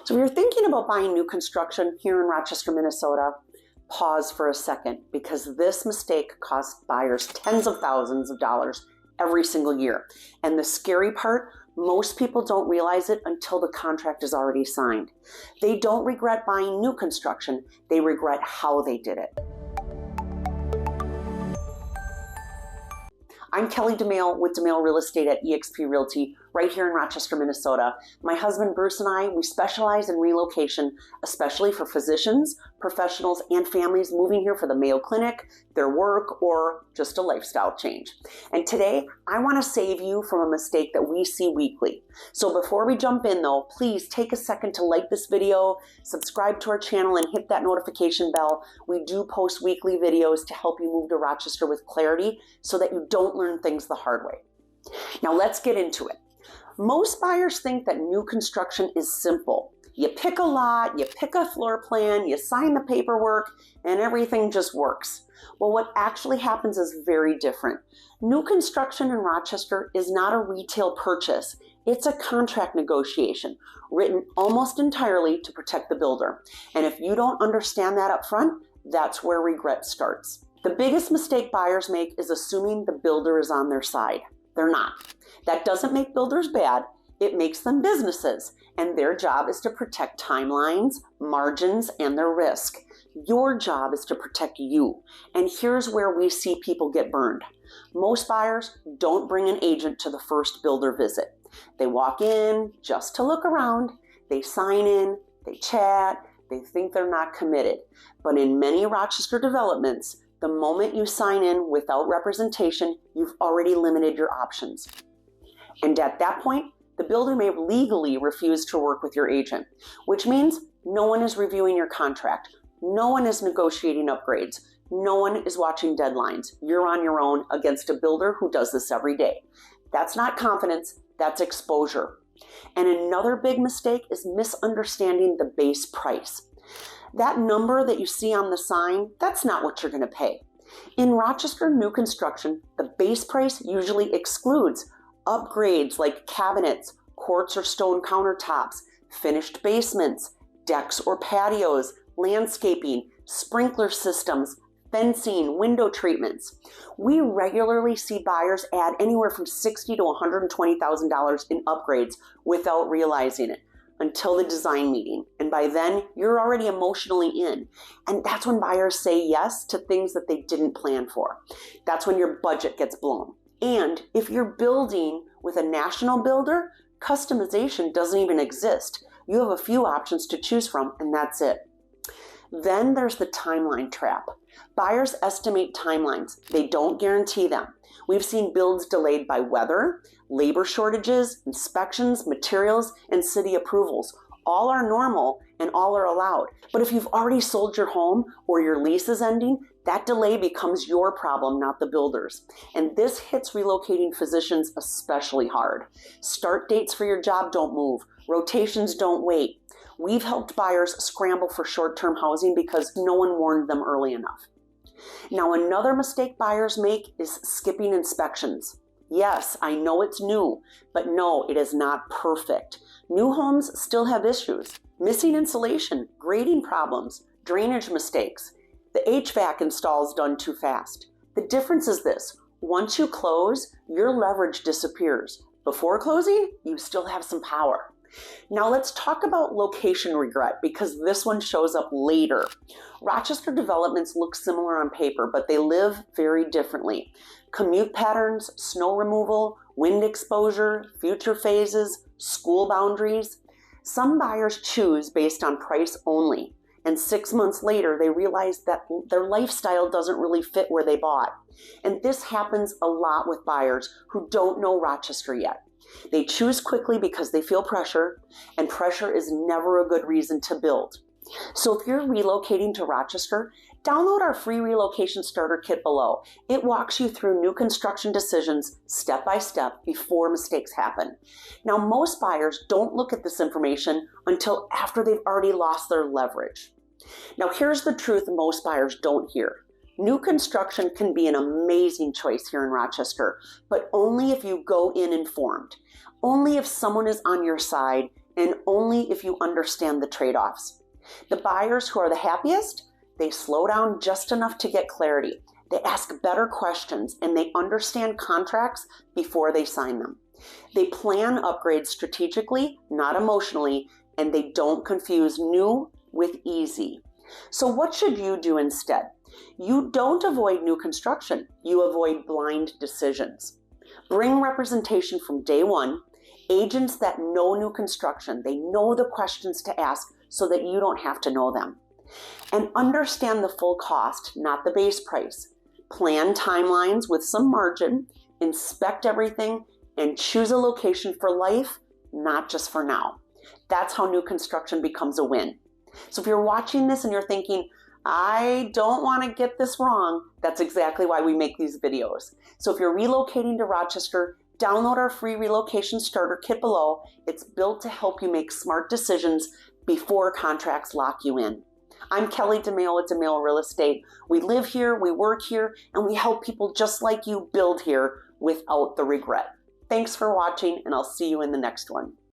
So if you're thinking about buying new construction here in Rochester, Minnesota, pause for a second, because this mistake costs buyers tens of thousands of dollars every single year. And the scary part, most people don't realize it until the contract is already signed. They don't regret buying new construction, they regret how they did it. I'm Kelly Domaille with Domaille Real Estate at eXp Realty, right here in Rochester, Minnesota. My husband Bruce and I, we specialize in relocation, especially for physicians, professionals, and families moving here for the Mayo Clinic, their work, or just a lifestyle change. And today, I want to save you from a mistake that we see weekly. So before we jump in though, please take a second to like this video, subscribe to our channel, and hit that notification bell. We do post weekly videos to help you move to Rochester with clarity so that you don't learn things the hard way. Now let's get into it. Most buyers think that new construction is simple. You pick a lot, you pick a floor plan, you sign the paperwork, and everything just works. Well, what actually happens is very different. New construction in Rochester is not a retail purchase. It's a contract negotiation written almost entirely to protect the builder. And if you don't understand that up front, that's where regret starts. The biggest mistake buyers make is assuming the builder is on their side. They're not. That doesn't make builders bad, it makes them businesses, and their job is to protect timelines, margins, and their risk. Your job is to protect you, and here's where we see people get burned. Most buyers don't bring an agent to the first builder visit. They walk in just to look around, they sign in, they chat, they think they're not committed. But in many Rochester developments, the moment you sign in without representation, you've already limited your options. And at that point, the builder may legally refuse to work with your agent, which means no one is reviewing your contract, no one is negotiating upgrades, no one is watching deadlines. You're on your own against a builder who does this every day. That's not confidence, that's exposure. And another big mistake is misunderstanding the base price. That number that you see on the sign, that's not what you're going to pay. In Rochester new construction, the base price usually excludes upgrades like cabinets, quartz or stone countertops, finished basements, decks or patios, landscaping, sprinkler systems, fencing, window treatments. We regularly see buyers add anywhere from $60,000 to $120,000 in upgrades without realizing it until the design meeting. And by then, you're already emotionally in. And that's when buyers say yes to things that they didn't plan for. That's when your budget gets blown. And if you're building with a national builder, customization doesn't even exist. You have a few options to choose from, and that's it. Then there's the timeline trap. Buyers estimate timelines. They don't guarantee them. We've seen builds delayed by weather, labor shortages, inspections, materials, and city approvals. All are normal and all are allowed. But if you've already sold your home or your lease is ending, that delay becomes your problem, not the builder's. And this hits relocating physicians especially hard. Start dates for your job don't move. Rotations don't wait. We've helped buyers scramble for short-term housing because no one warned them early enough. Now, another mistake buyers make is skipping inspections. Yes, I know it's new, but no, it is not perfect. New homes still have issues. Missing insulation, grading problems, drainage mistakes. The HVAC installs done too fast. The difference is this: once you close, your leverage disappears. Before closing, you still have some power. Now let's talk about location regret, because this one shows up later. Rochester developments look similar on paper, but they live very differently. Commute patterns, snow removal, wind exposure, future phases, school boundaries. Some buyers choose based on price only, and 6 months later they realize that their lifestyle doesn't really fit where they bought. And this happens a lot with buyers who don't know Rochester yet. They choose quickly because they feel pressure, and pressure is never a good reason to build. So if you're relocating to Rochester, download our free relocation starter kit below. It walks you through new construction decisions step by step before mistakes happen. Now, most buyers don't look at this information until after they've already lost their leverage. Now, here's the truth most buyers don't hear. New construction can be an amazing choice here in Rochester, but only if you go in informed. Only if someone is on your side and only if you understand the trade-offs. The buyers who are the happiest, they slow down just enough to get clarity. They ask better questions and they understand contracts before they sign them. They plan upgrades strategically, not emotionally, and they don't confuse new with easy. So what should you do instead? You don't avoid new construction. You avoid blind decisions. Bring representation from day one, agents that know new construction. They know the questions to ask so that you don't have to know them. And understand the full cost, not the base price. Plan timelines with some margin, inspect everything, and choose a location for life, not just for now. That's how new construction becomes a win. So if you're watching this and you're thinking, I don't want to get this wrong, that's exactly why we make these videos. So if you're relocating to Rochester, download our free relocation starter kit below. It's built to help you make smart decisions before contracts lock you in. I'm Kelly Domaille at Domaille Real Estate. We live here, we work here, and we help people just like you build here without the regret. Thanks for watching, and I'll see you in the next one.